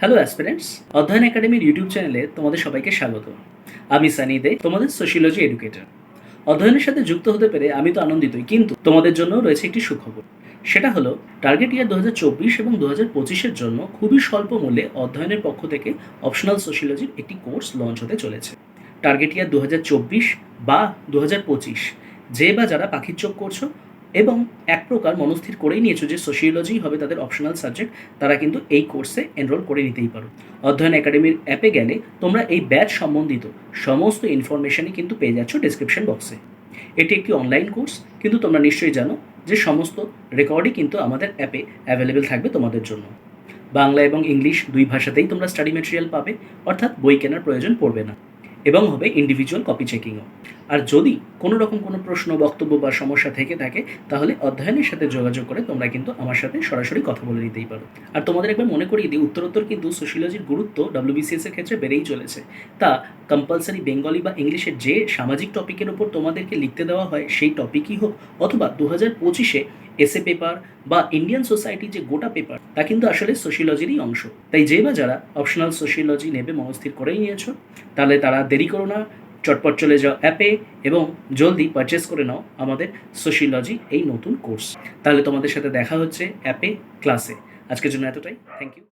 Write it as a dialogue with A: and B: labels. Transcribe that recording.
A: Hello aspirants, অধ্যয়ন একাডেমির YouTube চ্যানেলে তোমাদের সবাইকে স্বাগত। আমি সানি দে, তোমাদের সোশিওলজি এডুকেটর। অধ্যয়নের সাথে যুক্ত হতে পেরে আমি তো আনন্দিতই, কিন্তু তোমাদের জন্য রয়েছে একটি সুখবর। সেটা হলো টার্গেট ইয়ার 2024 এবং 2025-এর জন্য খুবই স্বল্প মূল্যে অধ্যয়নের পক্ষ থেকে অপশনাল সোশিওলজির একটি কোর্স লঞ্চ হতে চলেছে। টার্গেট ইয়ার 2024 বা 2025 যে বা যারা পাখির চোখ করছো এবং এক প্রকার মনস্থির করেই নিয়েছো যে সোশিওলজি হবে তাদের অপশনাল সাবজেক্ট, তারা কিন্তু এই কোর্সে এনরোল করে নিতেই পারো। অধ্যয়ন একাডেমির অ্যাপে গেলে তোমরা এই ব্যাচ সম্বন্ধিত সমস্ত ইনফরমেশনই কিন্তু পেয়ে যাচ্ছ ডেসক্রিপশন বক্সে। এটি একটি অনলাইন কোর্স, কিন্তু তোমরা নিশ্চয়ই জানো যে সমস্ত রেকর্ডই কিন্তু আমাদের অ্যাপে অ্যাভেলেবেল থাকবে তোমাদের জন্য। বাংলা এবং ইংলিশ দুই ভাষাতেই তোমরা স্টাডি ম্যাটেরিয়াল পাবে, অর্থাৎ বই কেনার প্রয়োজন পড়বে না, এবং হবে ইন্ডিভিজুয়াল কপি চেকিংও। আর যদি কোনো রকম কোনো প্রশ্ন, বক্তব্য বা সমস্যা থেকে থাকে, তাহলে অধ্যয়নের সাথে যোগাযোগ করে তোমরা কিন্তু আমার সাথে সরাসরি কথা বলে নিতেই পারো। আর তোমাদের একবার মনে করিয়ে দিই, উত্তরোত্তর কিন্তু সোশিওলজির গুরুত্ব WBCS এর ক্ষেত্রে বেড়েই চলেছে। তা কম্পালসারি বেঙ্গলি বা ইংলিশের যে সামাজিক টপিকের ওপর তোমাদেরকে লিখতে দেওয়া হয় সেই টপিকই হোক, অথবা 2025-এ এসএ পেপার বা ইন্ডিয়ান সোসাইটি যে গোটা পেপার, তা কিন্তু আসলে সোশিওলজিরই অংশ। তাই যে বা যারা অপশনাল সোশিওলজি নেবে মনস্থির করেই নিয়েছো, তাহলে তারা দেরি করো না, চটপট চলে যাও অ্যাপে এবং জলদি পারচেস করে নাও আমাদের সোশিওলজি এই নতুন কোর্স। তাহলে তোমাদের সাথে দেখা হচ্ছে অ্যাপে, ক্লাসে। আজকের জন্য এতটাই। Thank you.